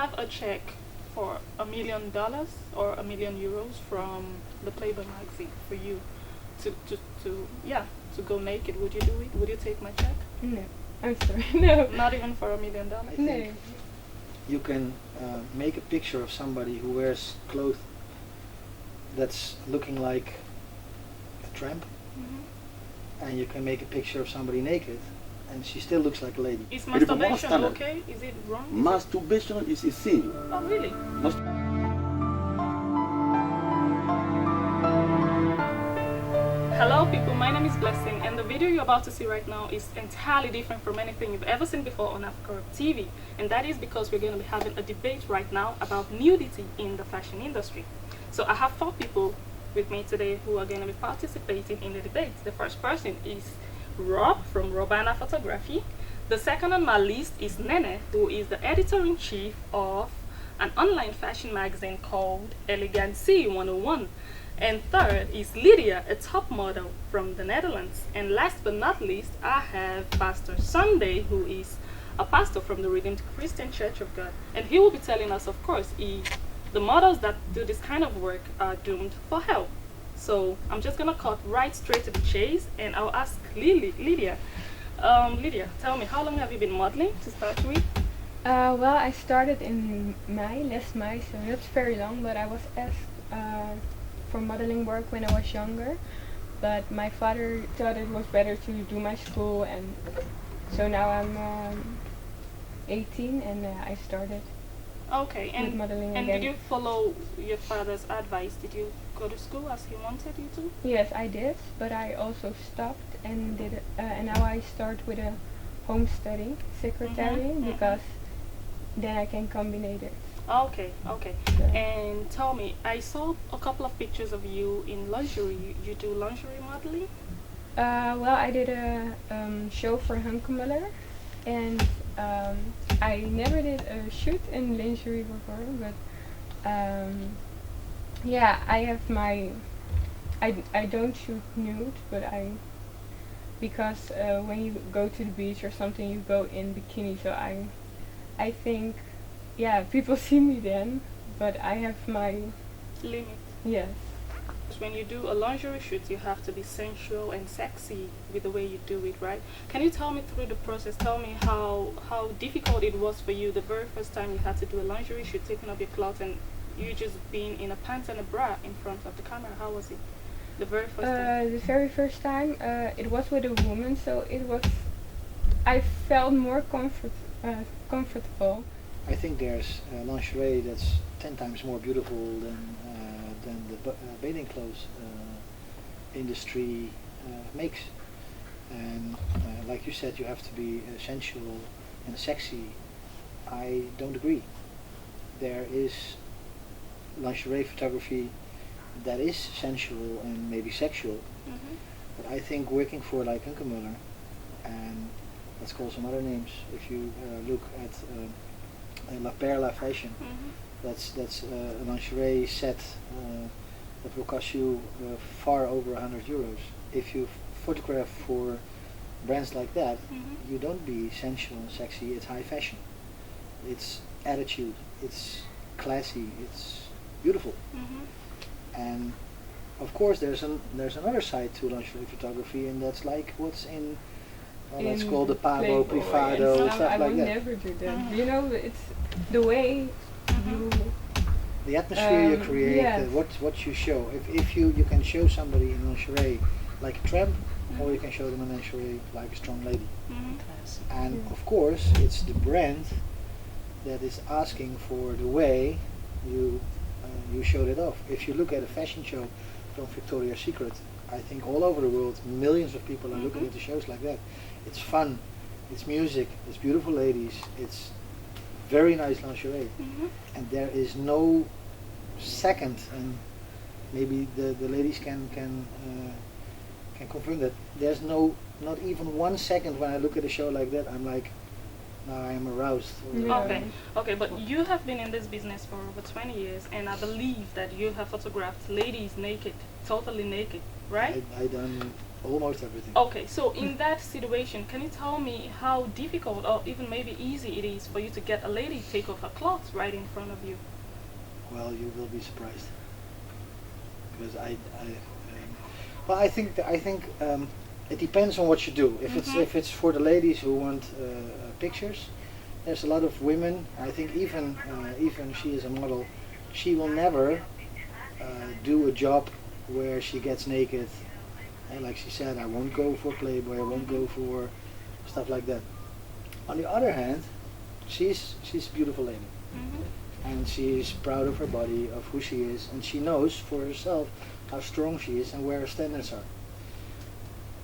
have a check for $1 million or €1 million from the Playboy magazine for you to go naked, would you do it? Would you take my check? No, I'm sorry, no. Not even for $1 million? I think you can make a picture of somebody who wears clothes that's looking like a tramp, and you can make a picture of somebody naked and she still looks like a lady. Is masturbation okay? Is it wrong? Masturbation is a sin. Oh, really? Hello people, my name is Blessing, and the video you're about to see right now is entirely different from anything you've ever seen before on Africa TV. And that is because we're going to be having a debate right now about nudity in the fashion industry. So I have 4 people with me today who are going to be participating in the debate. The first person is Rob from Robana Photography. The second on my list is Nene, who is the editor-in-chief of an online fashion magazine called Elegancy 101. And third is Lydia, a top model from the Netherlands. And last but not least, I have Pastor Sunday, who is a pastor from the Redeemed Christian Church of God. And he will be telling us, of course, the models that do this kind of work are doomed for hell. So I'm just gonna cut right straight to the chase, and I'll ask Lydia. Lydia, tell me, how long have you been modeling to start with? Well, I started in last May, so not very long, but I was asked for modeling work when I was younger. But my father thought it was better to do my school, and so now I'm 18 and I started. Okay, and modeling and again. did you follow your father's advice? Did you go to school as he wanted you to? Yes, I did, but I also stopped and did and now I start with a home studying secretary because then I can combine it. Okay. So. And tell me, I saw a couple of pictures of you in lingerie. You do lingerie modeling? Well, I did a show for Hunkemuller, and I never did a shoot in lingerie before, but yeah, I have my I don't shoot nude, but because when you go to the beach or something you go in bikini, so I think people see me then, but I have my limit. Yes. When you do a lingerie shoot, you have to be sensual and sexy with the way you do it, right? Can you tell me through the process? Tell me how difficult it was for you the very first time you had to do a lingerie shoot, taking off your clothes and you just being in a pants and a bra in front of the camera. How was it the very first time? The very first time it was with a woman, so I felt more comfortable. I think there's lingerie that's 10 times more beautiful than the bathing clothes industry makes. And like you said, you have to be sensual and sexy. I don't agree. There is lingerie photography that is sensual and maybe sexual, but I think working for like Hunkemuller, and let's call some other names, if you look at La Perla Fashion, that's a lingerie set that will cost you far over €100. If you photograph for brands like that, you don't be sensual and sexy. It's high fashion. It's attitude. It's classy. It's beautiful. And of course, there's another side to lingerie photography, and that's like what's in let's call the Pavo, Privado, stuff I like would that. never do that. You know, it's the way the atmosphere you create, yes. What you show. If you can show somebody in lingerie like a tramp, or you can show them in lingerie like a strong lady. And of course, it's the brand that is asking for the way you showed it off. If you look at a fashion show from Victoria's Secret, I think all over the world, millions of people are looking at the shows like that. It's fun, it's music, it's beautiful ladies, it's very nice lingerie, and there is no second, and maybe the ladies can confirm that. There's not even 1 second when I look at a show like that I'm like, now I am aroused. Okay, but you have been in this business for over 20 years, and I believe that you have photographed ladies naked, totally naked, right? I done almost everything. Okay, so in that situation, can you tell me how difficult or even maybe easy it is for you to get a lady take off her clothes right in front of you? Well, you will be surprised because well, I think it depends on what you do. If it's for the ladies who want pictures, there's a lot of women. I think even she is a model, she will never do a job where she gets naked. And like she said, I won't go for Playboy. I won't go for stuff like that. On the other hand, she's a beautiful lady. And she is proud of her body, of who she is, and she knows for herself how strong she is and where her standards are.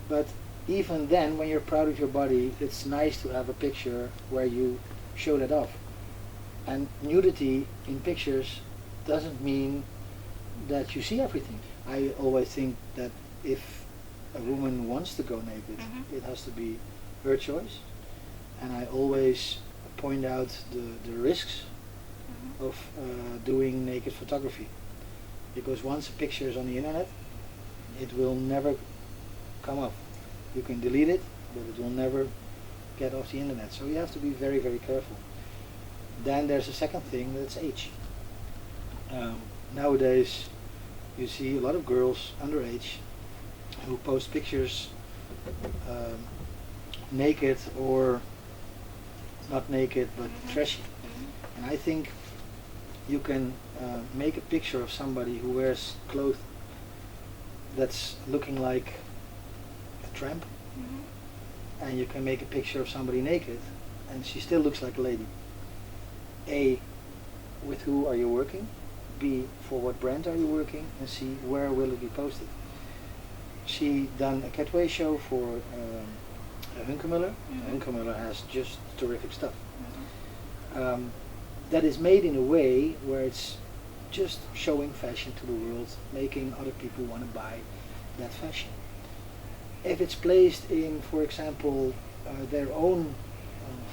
But even then, when you're proud of your body, it's nice to have a picture where you show that off. And nudity in pictures doesn't mean that you see everything. I always think that if a woman wants to go naked, it has to be her choice. And I always point out the risks of doing naked photography, because once a picture is on the internet, it will never come up. You can delete it, but it will never get off the internet. So you have to be very, very careful. Then there's a second thing, that's age. Nowadays you see a lot of girls underage who post pictures naked or not naked but trashy. And I think you can make a picture of somebody who wears clothes that's looking like a tramp, and you can make a picture of somebody naked and she still looks like a lady. A, with who are you working? B, for what brand are you working? And C, where will it be posted? She done a Catway show for Hunkemöller. Hunkemöller has just terrific stuff. That is made in a way where it's just showing fashion to the world, making other people want to buy that fashion. If it's placed in, for example, their own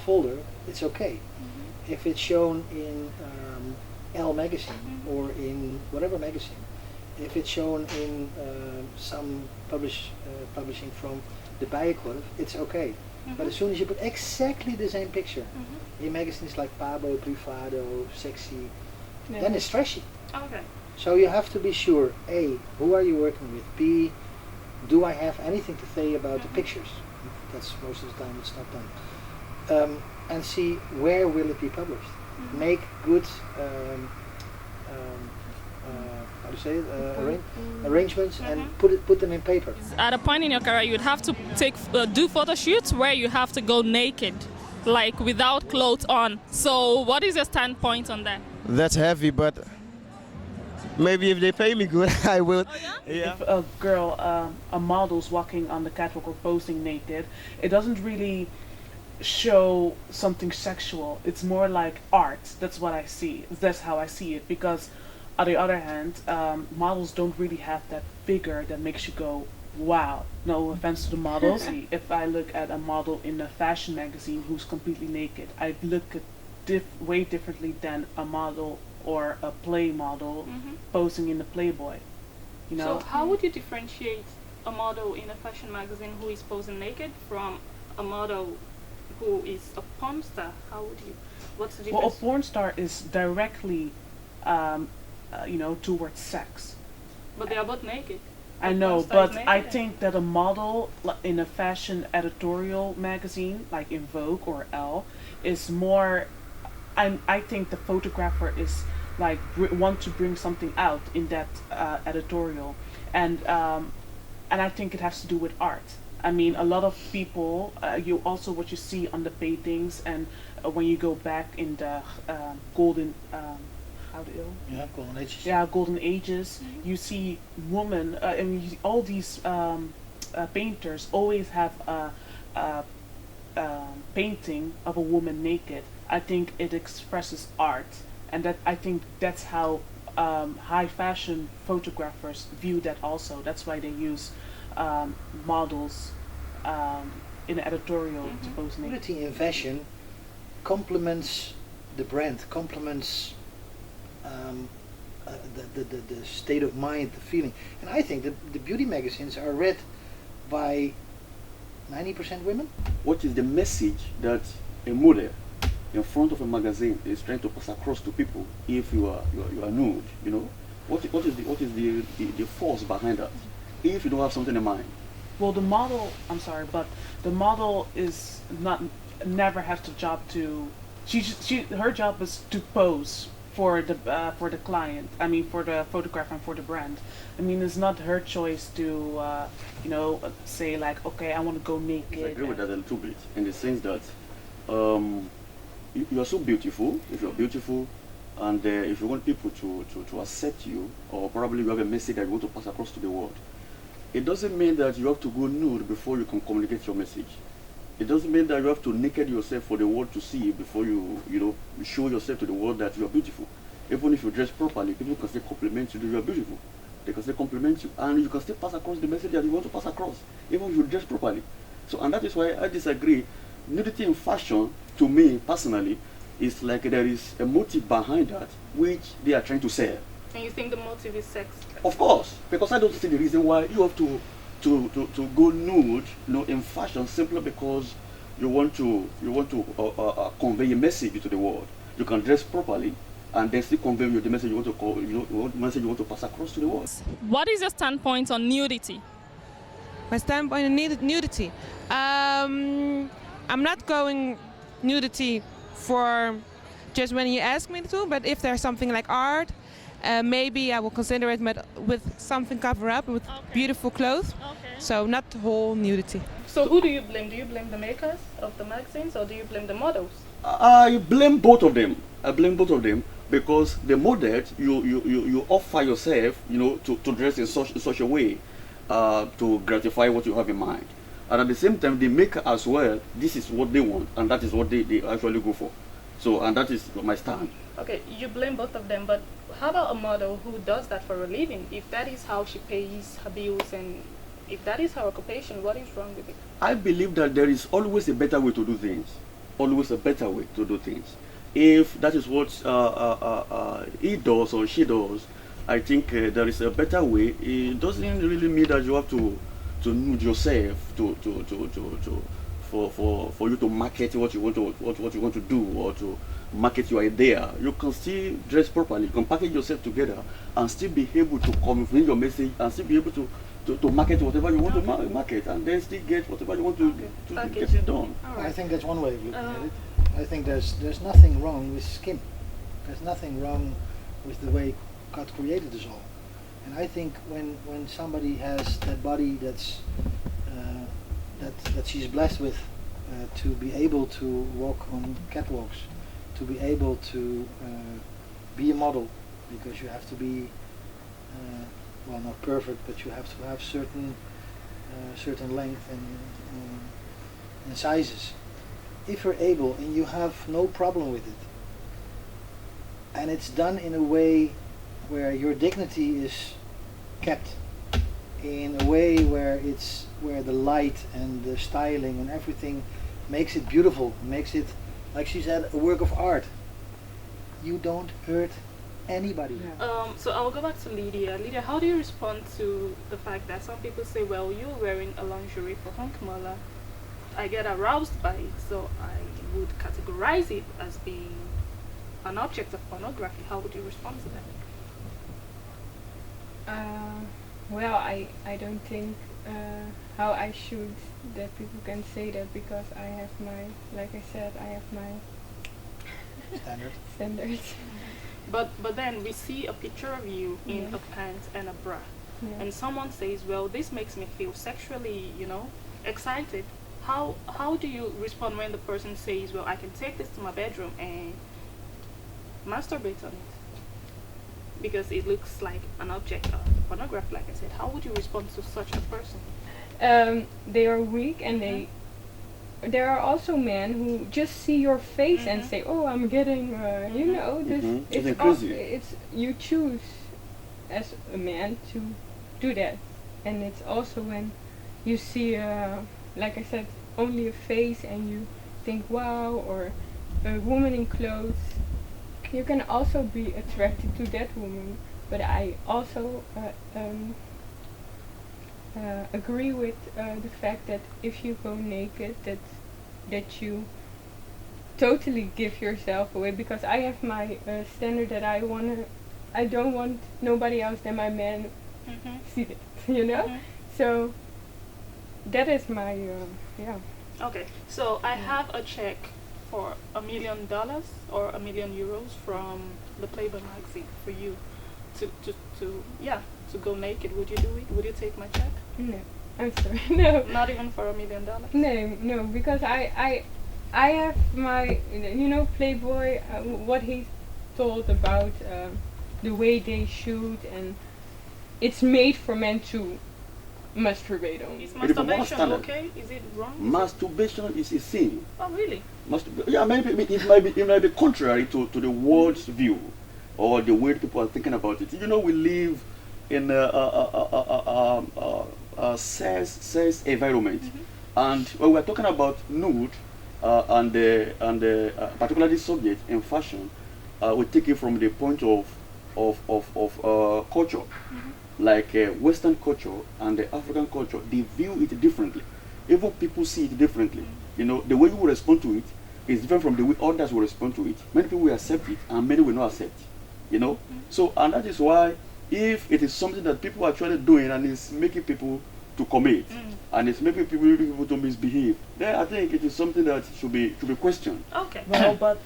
folder, it's okay. If it's shown in Elle magazine or in whatever magazine, if it's shown in some publishing from the Bijenkorf, it's okay. But as soon as you put exactly the same picture in magazines like Pabo, Privado, Sexy, then it's trashy. Okay. So you have to be sure, A, who are you working with? B, do I have anything to say about the pictures? That's most of the time it's not done. And C, where will it be published? Make good how to say it, arrangements and put them in paper. At a point in your career, you would have to do photo shoots where you have to go naked, like without clothes on. So what is your standpoint on that? That's heavy, but maybe if they pay me good, I will. Oh, yeah? If a girl, a model's walking on the catwalk or posing naked, it doesn't really show something sexual. It's more like art. That's what I see. That's how I see it. Because on the other hand, models don't really have that figure that makes you go, wow. No offense to the models. If I look at a model in a fashion magazine who's completely naked, I look at way differently than a model or a play model posing in the Playboy. You know? So how would you differentiate a model in a fashion magazine who is posing naked from a model who is a porn star? How would you? What's the difference? Well, a porn star is directly, towards sex. But they are both naked. I know, but I think that a model in a fashion editorial magazine, like in Vogue or Elle, is more. I think the photographer is like want to bring something out in that editorial, and I think it has to do with art. I mean, a lot of people, you also what you see on the paintings, and when you go back in the golden. Golden Ages. Yeah, Golden Ages. You see women, all these painters always have a painting of a woman naked. I think it expresses art, and I think that's how high fashion photographers view that also. That's why they use models in the editorial to pose naked. Nudity in fashion complements the brand, complements the state of mind, the feeling. And I think the beauty magazines are read by 90% women. What is the message that a model in front of a magazine is trying to pass across to people if you are nude? You know, what is the force behind that? If you don't have something in mind. Well, the model, I'm sorry, but the model is never has the job to. Her job is to pose for the client. I mean, for the photograph and for the brand. I mean, it's not her choice to say like, okay, I want to go naked. I agree with that a little bit in the sense that you are so beautiful. If you are beautiful, and if you want people to accept you, or probably you have a message that you want to pass across to the world, it doesn't mean that you have to go nude before you can communicate your message. It doesn't mean that you have to naked yourself for the world to see before you show yourself to the world that you are beautiful. Even if you dress properly, people can still compliment you that you are beautiful. They can still compliment you, and you can still pass across the message that you want to pass across, even if you dress properly. So, and that is why I disagree. Nudity in fashion, to me personally, is like there is a motive behind that, which they are trying to sell. And you think the motive is sex? Of course, because I don't see the reason why you have to go nude, in fashion simply because you want to convey a message to the world. You can dress properly and then still convey the message you want to message you want to pass across to the world. What is your standpoint on nudity? My standpoint on nudity. I'm not going nudity for just when you ask me to, but if there's something like art, maybe I will consider it with something cover up, with beautiful clothes. Okay. So not the whole nudity. So who do you blame? Do you blame the makers of the magazines, or do you blame the models? I blame both of them. I blame both of them because the model you offer yourself, to dress in such a way to gratify what you have in mind, and at the same time the maker as well. This is what they want, and that is what they actually go for. So, and that is my stand. Okay, you blame both of them, but how about a model who does that for a living? If that is how she pays her bills, and if that is her occupation, what is wrong with it? I believe that there is always a better way to do things. Always a better way to do things. If that is what he does or she does, I think there is a better way. It doesn't really mean that you have to nude yourself for you to market what you want to do, or to market your idea. You can still dress properly. You can package yourself together and still be able to convey your message, and still be able to market whatever you want to market, and then still get whatever you want to get it done. I think that's one way of looking at it. I think there's nothing wrong with skin. There's nothing wrong with the way God created us all. And I think when somebody has that body that's that she's blessed with, to be able to walk on catwalks, to be able to be a model, because you have to be well, not perfect, but you have to have certain length and sizes. If you're able and you have no problem with it, and it's done in a way where your dignity is kept, in a way where the light and the styling and everything makes it beautiful, makes it, like she said, a work of art, you don't hurt anybody. So I'll go back to Lydia. Lydia, how do you respond to the fact that some people say, well, you're wearing a lingerie for Hunkmala, I get aroused by it, so I would categorize it as being an object of pornography. How would you respond to that? Well, I don't think how I should that people can say that, because I have my, like I said, I have my standards. But then we see a picture of you in a pants and a bra, and someone says, well, this makes me feel sexually, excited. How do you respond when the person says, well, I can take this to my bedroom and masturbate on it because it looks like an object of pornography, like I said? How would you respond to such a person? They are weak, and there are also men who just see your face and say, oh, I'm getting, it's you choose as a man to do that. And it's also when you see like I said, only a face and you think, wow, or a woman in clothes, you can also be attracted to that woman. But I also agree with the fact that if you go naked, that you totally give yourself away, because I have my standard that I don't want nobody else than my man see it, you know. So that is my yeah. Okay, so I have a check for $1 million or €1 million from the Playboy magazine for you to go naked. Would you do it? Would you take my check? No, I'm sorry, no. Not even for $1 million? No, because I have my, you know, Playboy, what he told about the way they shoot, and it's made for men to masturbate on. Is masturbation okay? Is it wrong? Masturbation is a sin. Oh, really? Yeah, maybe it might be contrary to the world's view or the way people are thinking about it. You know, we live in a sex environment, and when we're talking about nude and particularly this subject in fashion, we take it from the point of culture. Like Western culture and the African culture, they view it differently. Even people see it differently. You know, the way you will respond to it is different from the way others will respond to it. Many people will accept it, and many will not accept. You know, so and that is why, if it is something that people are actually doing and it's making people to commit, and it's making people to misbehave, then I think it is something that should be questioned. Okay. Well, but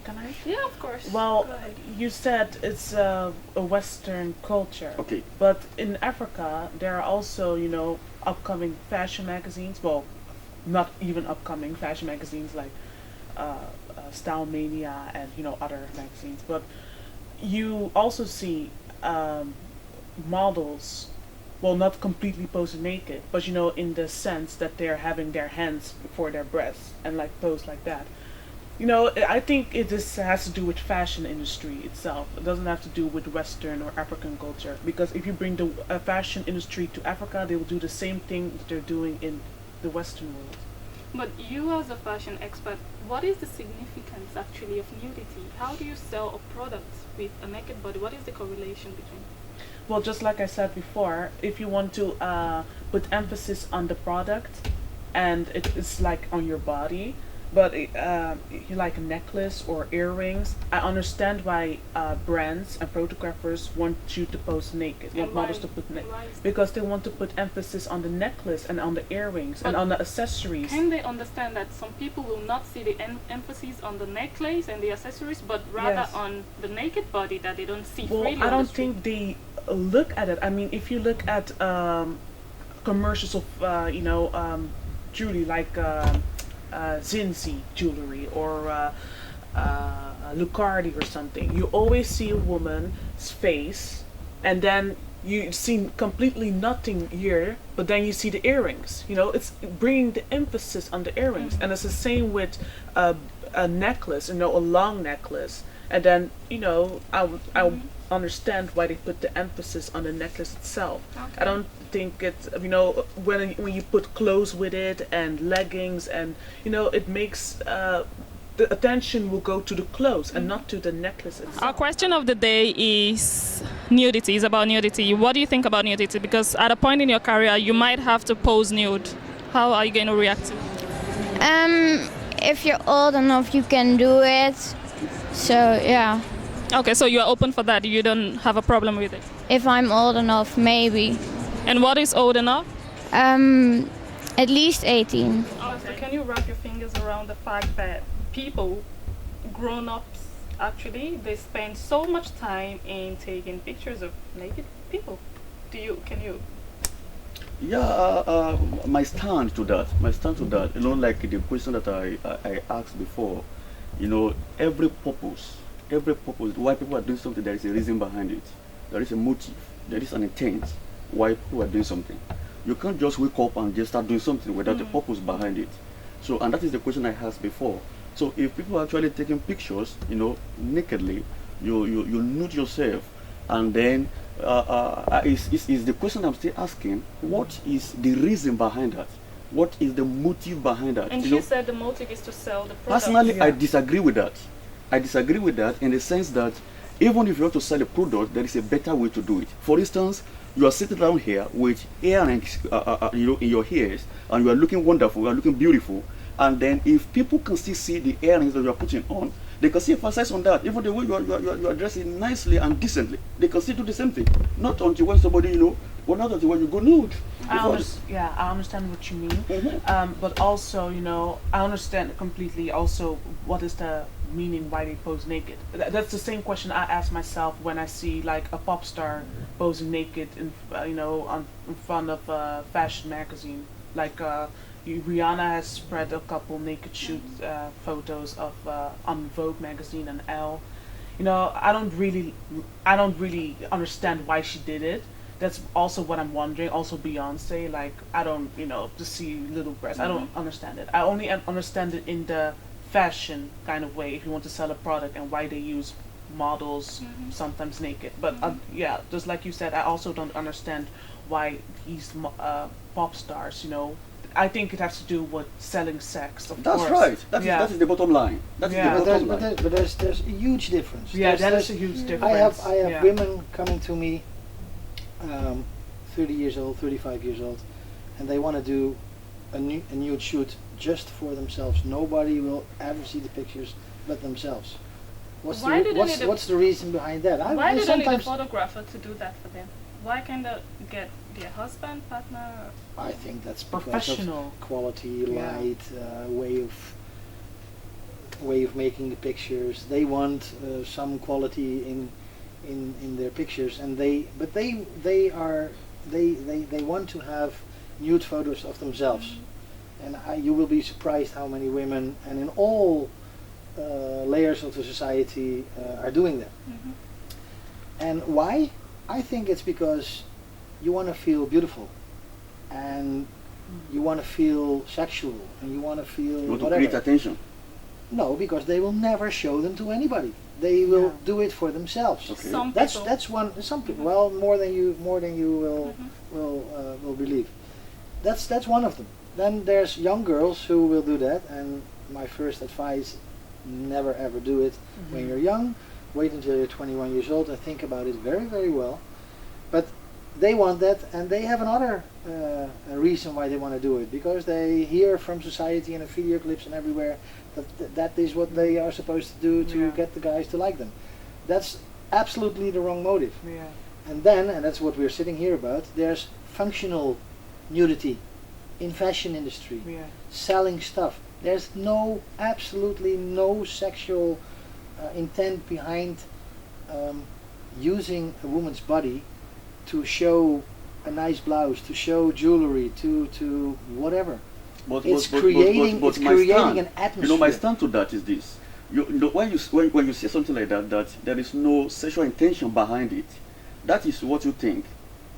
can I? Yeah, of course. Well, you said it's a Western culture. Okay. But in Africa, there are also, you know, upcoming fashion magazines. Well, not even upcoming fashion magazines like Style Mania and, you know, other magazines. But you also see models, well, not completely posed naked, but, you know, in the sense that they're having their hands before their breasts and like pose like that. You know, I think it just has to do with fashion industry itself. It doesn't have to do with Western or African culture. Because if you bring the fashion industry to Africa, they will do the same thing that they're doing in the Western world. But you, as a fashion expert, what is the significance actually of nudity? How do you sell a product with a naked body? What is the correlation between? Well, just like I said before, if you want to put emphasis on the product and it's like on your body, but you like a necklace or earrings, I understand why brands and photographers want you to pose naked, want models to put naked, because they want to put emphasis on the necklace and on the earrings and on the accessories. Can they understand that some people will not see the emphasis on the necklace and the accessories, but rather on the naked body that they don't see freely? I don't think they look at it. I mean, if you look at commercials of jewelry like Zinzi jewelry or Lucardi or something, you always see a woman's face, and then you see completely nothing here, but then you see the earrings. You know, it's bringing the emphasis on the earrings, and it's the same with a necklace, you know, a long necklace, and then, you know, I understand why they put the emphasis on the necklace itself. I don't think it's, you know, when you put clothes with it and leggings, and, you know, it makes the attention will go to the clothes and not to the necklace itself. Our question of the day is nudity. It's about nudity. What do you think about nudity? Because at a point in your career, you might have to pose nude. How are you going to react to it? If you're old enough, you can do it. So, yeah. Okay, so you're open for that. You don't have a problem with it? If I'm old enough, maybe. And what is old enough? At least 18. Oh, so can you wrap your fingers around the fact that people, grown-ups, actually, they spend so much time in taking pictures of naked people? Can you? Yeah, my stand to that, you know, like the question that I asked before, you know, every purpose, why people are doing something, there is a reason behind it. There is a motive, there is an intent why people are doing something. You can't just wake up and just start doing something without a purpose behind it. So, and that is the question I asked before. So if people are actually taking pictures, you know, nakedly, you nude yourself, and then is the question I'm still asking, what is the reason behind that? What is the motive behind that? And you said the motive is to sell the product. Personally, I disagree with that. I disagree with that in the sense that Even if you want to sell a product, there is a better way to do it. For instance, you are sitting down here with earrings, in your ears, and you are looking wonderful, you are looking beautiful. And then, if people can still see the earrings that you are putting on, they can see emphasize on that. Even the way you are dressing nicely and decently, they can still do the same thing. Not until when somebody, or not until when you go nude. I understand what you mean. But also, I understand completely also what is the meaning why they pose naked. That's the same question I ask myself when I see like a pop star posing naked in front of a fashion magazine. Like Rihanna has spread a couple naked shoot photos of on Vogue magazine and Elle. I don't really understand why she did it. That's also what I'm wondering. Also Beyonce, like I don't, to see little breasts. I don't understand it. I only understand it in the fashion kind of way. If you want to sell a product and why they use models sometimes naked. But just like you said, I also don't understand why these pop stars, I think it has to do with selling sex, of That's course. Right. That is the bottom line. That's the bottom line. But there's a huge difference. Yeah, there's a huge difference. I have women coming to me, 30 years old, 35 years old, and they want to do a nude shoot just for themselves. Nobody will ever see the pictures but themselves. What's the reason behind that? Why do they need a photographer to do that for them? Why can't they get their husband, partner? I think that's because professional of quality, light, way of making the pictures. They want some quality in their pictures, and they want to have nude photos of themselves. And you will be surprised how many women, and in all layers of the society, are doing that. And why? I think it's because you want to feel beautiful, and you want to feel sexual, and you want to feel You want whatever. to create attention. No, because they will never show them to anybody. They will do it for themselves. Okay. That's one. Some people, well, more than you will believe. That's one of them. Then there's young girls who will do that, and my first advice: never ever do it when you're young. Wait until you're 21 years old and think about it very, very well. But they want that, and they have another reason why they want to do it, because they hear from society and in video clips and everywhere that is what they are supposed to do to get the guys to like them. That's absolutely the wrong motive. And then, and that's what we're sitting here about, there's functional nudity in fashion industry, selling stuff. There's absolutely no sexual intent behind using a woman's body to show a nice blouse, to show jewelry, to whatever. It's creating an atmosphere. My stand to that is this. When you say something like that there is no sexual intention behind it, that is what you think,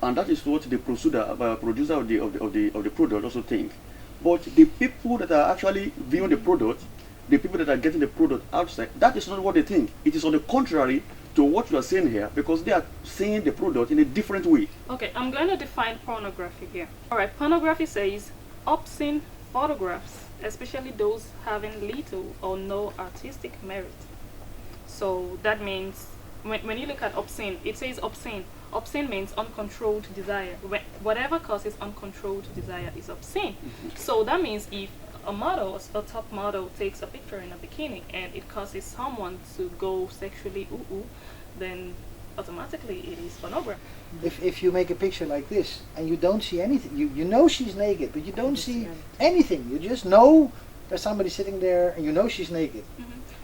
and that is what the producer of the product also think. But the people that are actually viewing the product, the people that are getting the product outside, that is not what they think. It is on the contrary to what you are saying here, because they are seeing the product in a different way. Okay, I'm going to define pornography here. Alright, pornography says obscene photographs, especially those having little or no artistic merit. So that means when you look at obscene, it says obscene. Obscene means uncontrolled desire. Whatever causes uncontrolled desire is obscene. So that means if a model, a top model, takes a picture in a bikini and it causes someone to go sexually then automatically it is pornography. If you make a picture like this and you don't see anything, you know she's naked, but you don't see anything. You just know there's somebody sitting there, and you know she's naked.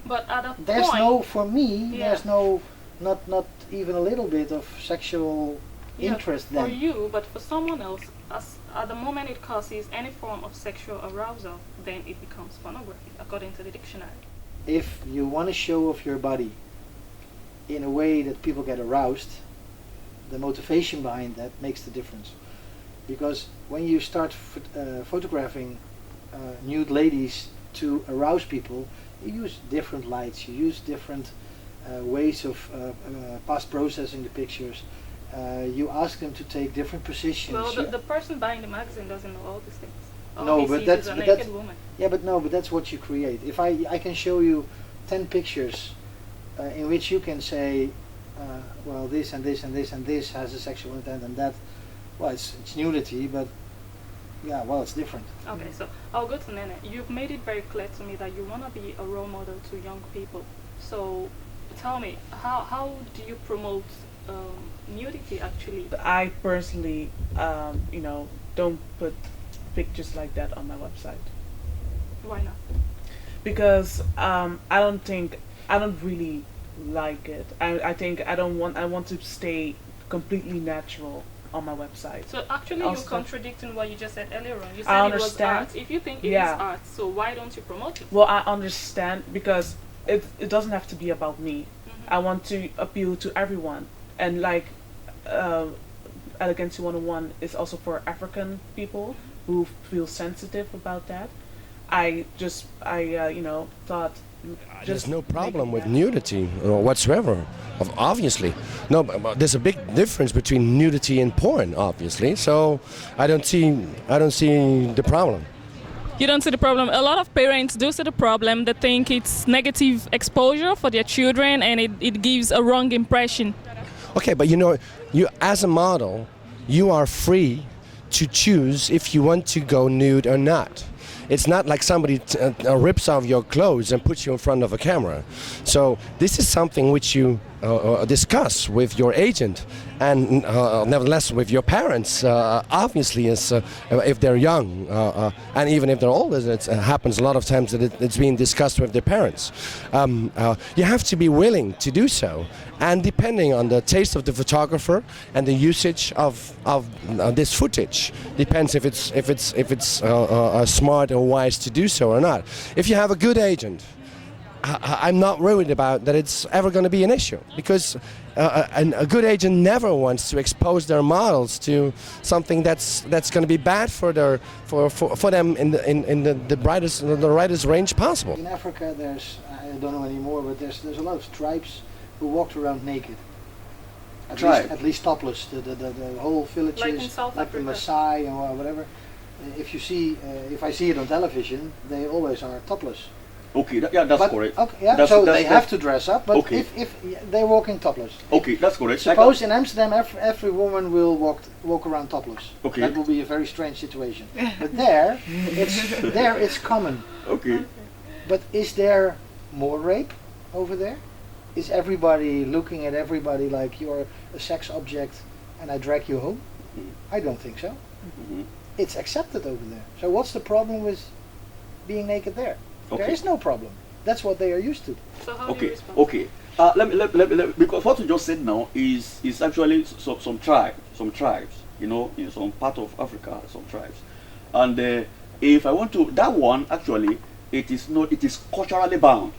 But at a there's point, no, for me, there's no, not even a little bit of sexual interest then. For you, but for someone else, at the moment it causes any form of sexual arousal, then it becomes pornography, according to the dictionary. If you want to show off your body in a way that people get aroused, the motivation behind that makes the difference. Because when you start photographing nude ladies to arouse people, you use different lights, you use different ways of post-processing the pictures. You ask them to take different positions. Well, the person buying the magazine doesn't know all these things. All no, he but sees that's is a naked woman. Yeah, but that's what you create. If I can show you 10 pictures in which you can say well, this and this and this and this has a sexual intent, and that, well, it's nudity, but yeah, well, it's different. Okay, so I'll go to Nene. You've made it very clear to me that you want to be a role model to young people. So tell me, how do you promote nudity actually? I personally, don't put pictures like that on my website. Why not? Because I don't really like it. I want to stay completely natural on my website. So actually you're contradicting what you just said earlier on. You said I it was understand. art. If you think it is art, so why don't you promote it? Well, I understand, because it doesn't have to be about me. I want to appeal to everyone, and like Elegance 101 is also for African people who feel sensitive about that. I thought there's no problem with nudity whatsoever, obviously. No, but there's a big difference between nudity and porn, obviously. So I don't see the problem. You don't see the problem. A lot of parents do see the problem. They think it's negative exposure for their children, and it gives a wrong impression. Okay, but you as a model, you are free to choose if you want to go nude or not. It's not like somebody rips off your clothes and puts you in front of a camera. So this is something which you discuss with your agent, and nevertheless with your parents, obviously, if they're young, and even if they're older, it happens a lot of times that it's being discussed with their parents. You have to be willing to do so, and depending on the taste of the photographer and the usage of this footage, depends if it's smart or wise to do so or not. If you have a good agent, I'm not worried about that it's ever going to be an issue, because a good agent never wants to expose their models to something that's going to be bad for them in the widest range possible. In Africa, there's, I don't know anymore, but there's a lot of tribes who walked around naked. At least topless. The whole villages, like in South like Africa. the Maasai or whatever. If I see it on television, they always are topless. Okay, that's correct. Okay, yeah, they have to dress up, but if they're walking topless. Okay, that's correct. Suppose in Amsterdam every woman will walk around topless. Okay. That will be a very strange situation. But there it's common. Okay. But is there more rape over there? Is everybody looking at everybody like you're a sex object and I drag you home? I don't think so. It's accepted over there. So what's the problem with being naked there? There is no problem. That's what they are used to. So how do you respond? Okay. Let me, because what you just said now is actually some tribes, in some part of Africa, some tribes. And if I want to, that one actually, it is culturally bound.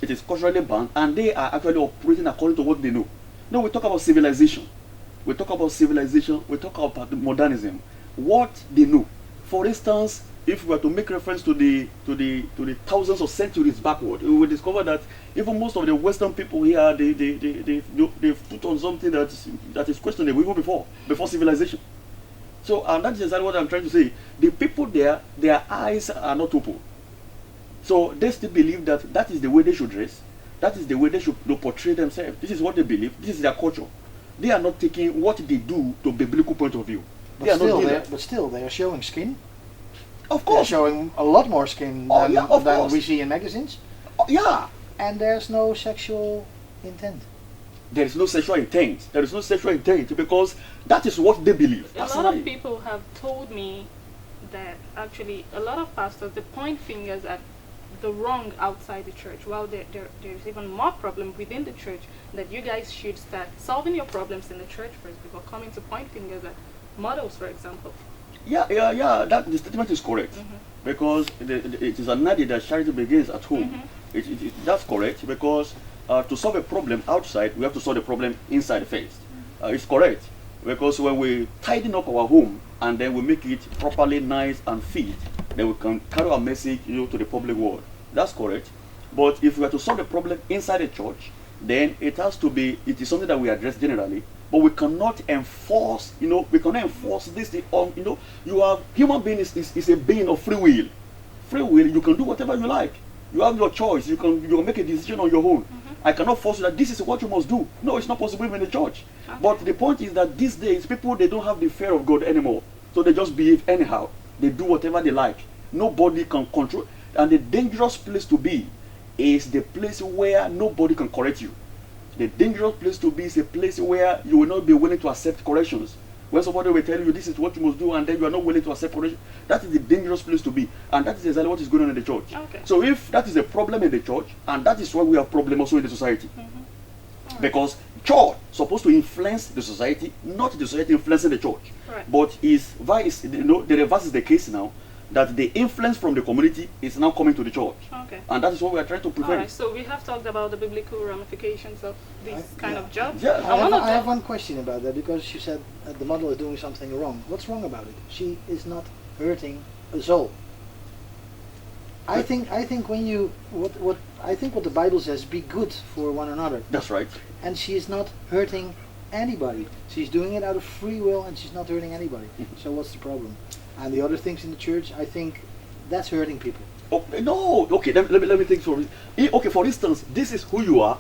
It is culturally bound, and they are actually operating according to what they know. Now we talk about civilization. We talk about modernism. What they know. For instance, if we were to make reference to the thousands of centuries backward, we will discover that even most of the Western people here, they put on something that is questionable even before civilization. So, and that is exactly what I'm trying to say. The people there, their eyes are not open. So they still believe that is the way they should dress. That is the way they should portray themselves. This is what they believe. This is their culture. They are not taking what they do to a biblical point of view. But still, they are showing skin. Of course. They're showing a lot more skin than we see in magazines. Yeah. And there's no sexual intent. There is no sexual intent. Because that is what they believe. A lot of people have told me that actually a lot of pastors, they point fingers at the wrong outside the church, while there's even more problem within the church, that you guys should start solving your problems in the church first before coming to point fingers at models, for example. Yeah, that the statement is correct. Because it is a nudity that charity begins at home. That's correct, because to solve a problem outside, we have to solve the problem inside first. It's correct, because when we tidy up our home and then we make it properly nice and fit, then we can carry our message to the public world. That's correct. But if we are to solve the problem inside the church, then it is something that we address generally, but we cannot enforce, this on, you have, human being is a being of free will. Free will, you can do whatever you like. You have your choice, you can make a decision on your own. I cannot force you that this is what you must do. No, it's not possible even in the church. Okay. But the point is that these days, people, they don't have the fear of God anymore. So they just behave anyhow. They do whatever they like. Nobody can control. And the dangerous place to be is the place where nobody can correct you. The dangerous place to be is a place where you will not be willing to accept corrections. When somebody will tell you this is what you must do and then you are not willing to accept correction, that is the dangerous place to be. And that is exactly what is going on in the church. Okay. So if that is a problem in the church, and that is why we have a problem also in the society. Because church supposed to influence the society, not the society influencing the church. Right. But the reverse is the case now, that the influence from the community is now coming to the church. Okay. And that is what we are trying to prevent. Alright, so we have talked about the biblical ramifications of this kind of job. Yeah. I have one question about that, because she said the model is doing something wrong. What's wrong about it? She is not hurting a soul. I think when you what the Bible says, be good for one another. That's right. And she is not hurting anybody. She's doing it out of free will, and she's not hurting anybody. So what's the problem? And the other things in the church, I think that's hurting people. Oh, no, okay, let me think for it. Okay, for instance, this is who you are,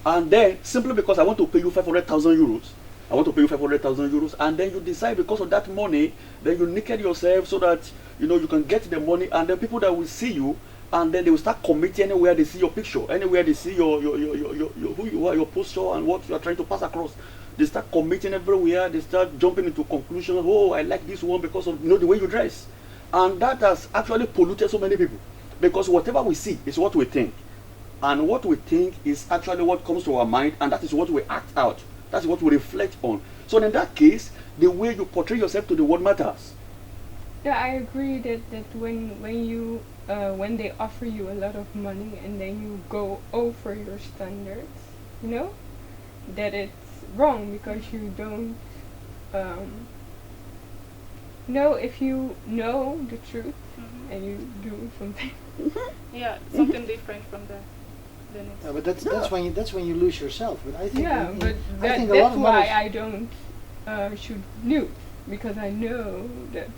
and then simply because I want to pay you 500,000 euros, I want to pay you 500,000 euros, and then you decide because of that money, then you naked yourself so that you can get the money, and then people that will see you, and then they will start committing anywhere they see your picture, anywhere they see your who you are, your posture, and what you are trying to pass across. They start committing everywhere. They start jumping into conclusions. Oh, I like this one because of the way you dress, and that has actually polluted so many people. Because whatever we see is what we think, and what we think is actually what comes to our mind, and that is what we act out. That's what we reflect on. So in that case, the way you portray yourself to the world matters. Yeah, I agree that when they offer you a lot of money and then you go over your standards, that it's wrong, because you don't know, if you know the truth and you do something. Yeah, something different from that. Then it's But that's when you lose yourself. But I think but think a lot that's of why models, I don't shoot nude, because I know that.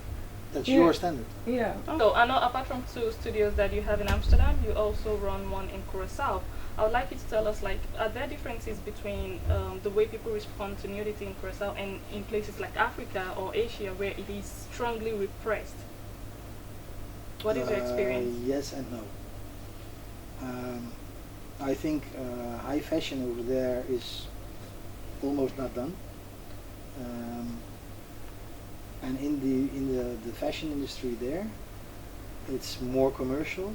that's your standard. Yeah. So I know apart from 2 studios that you have in Amsterdam, you also run one in Curaçao. I would like you to tell us, are there differences between the way people respond to nudity in Curaçao and in places like Africa or Asia where it is strongly repressed? What is your experience? Yes and no. I think high fashion over there is almost not done. And in the fashion industry there, it's more commercial,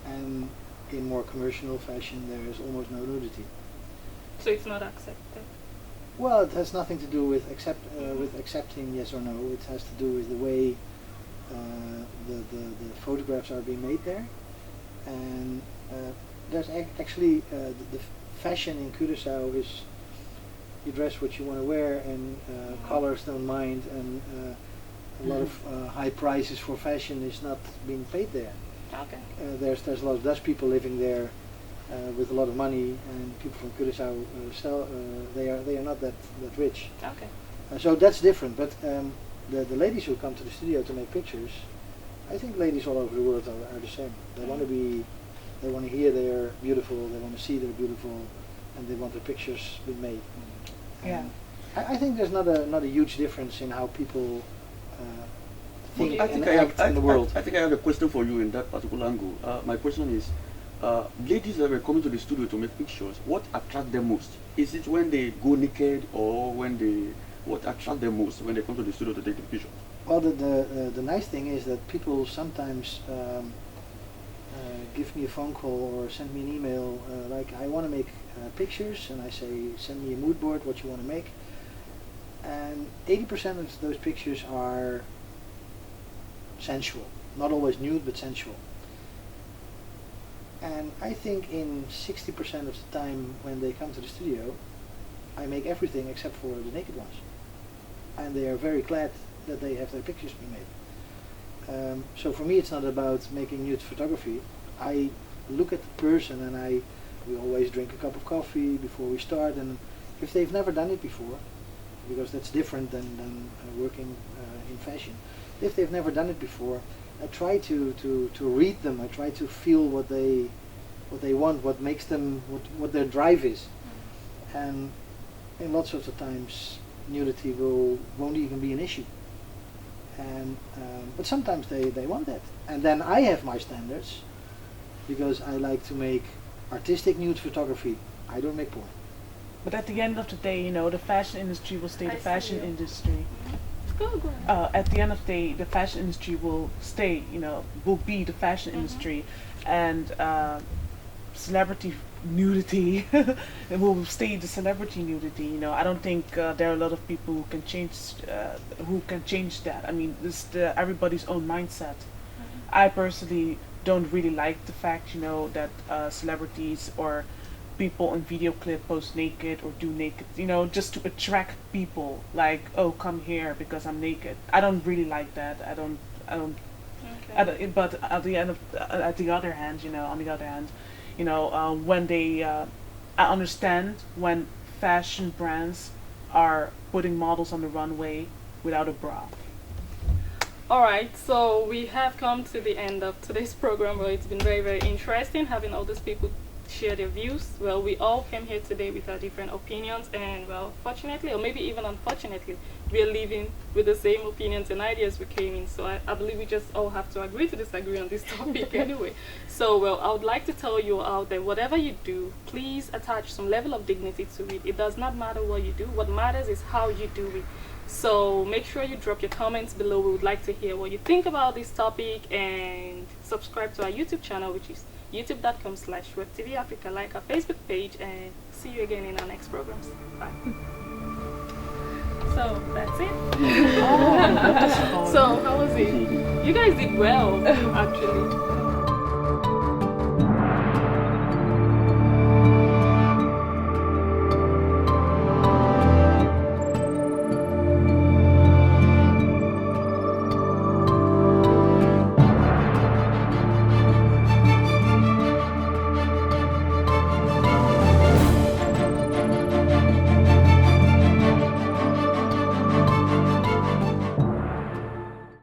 and in more commercial fashion there is almost no nudity. So it's not accepted? Well, it has nothing to do with accepting yes or no. It has to do with the way the photographs are being made there, and there's actually the fashion in Curaçao is you dress what you want to wear, and colors don't mind, and a lot of high prices for fashion is not being paid there. Okay. There's a lot of Dutch people living there with a lot of money, and people from Curaçao they are not that rich. Okay. So that's different. But the ladies who come to the studio to make pictures, I think ladies all over the world are the same. They want to be, they want to hear they're beautiful, they want to see they're beautiful, and they want the pictures be made. Yeah. I think there's not a huge difference in how people think I and think act in the world. I think I have a question for you in that particular angle. My question is, ladies that were coming to the studio to make pictures, what attracts them most? Is it when they go naked, or what attracts them most when they come to the studio to take the picture? Well, the nice thing is that people sometimes give me a phone call or send me an email, like, I want to make pictures, and I say, send me a mood board, what you want to make. And 80% of those pictures are sensual. Not always nude, but sensual. And I think in 60% of the time when they come to the studio, I make everything except for the naked ones. And they are very glad that they have their pictures being made. So for me it's not about making nude photography. I look at the person, and we always drink a cup of coffee before we start, and if they've never done it before, because that's different than working in fashion. If they've never done it before, I try to read them. I try to feel what they what they want, what makes them, what their drive is. And in lots of the times, nudity won't even be an issue. And but sometimes they want that. And then I have my standards, because I like to make artistic nude photography. I don't make porn. But at the end of the day, the fashion industry will stay the fashion industry. Go. At the end of the day, the fashion industry will stay, will be the fashion industry, and celebrity nudity it will stay the celebrity nudity. I don't think there are a lot of people who can change that. I mean, this is everybody's own mindset. I personally don't really like the fact, that celebrities or people in video clip post naked or do naked, just to attract people, like, oh, come here because I'm naked. I don't really like that. I don't. Okay. But at the other hand, when they, I understand when fashion brands are putting models on the runway without a bra. Alright, so we have come to the end of today's program. Well, it's been very, very interesting having all these people share their views. Well, we all came here today with our different opinions, and well, fortunately, or maybe even unfortunately, we are leaving with the same opinions and ideas we came in. So I believe we just all have to agree to disagree on this topic anyway. So well, I would like to tell you out there, whatever you do, please attach some level of dignity to it. It does not matter what you do. What matters is how you do it. So make sure you drop your comments below. We would like to hear what you think about this topic, and subscribe to our YouTube channel, which is youtube.com/WebTVAfrica. Like our Facebook page, and see you again in our next programs. Bye. So that's it. Oh, So how was it? You guys did well, actually.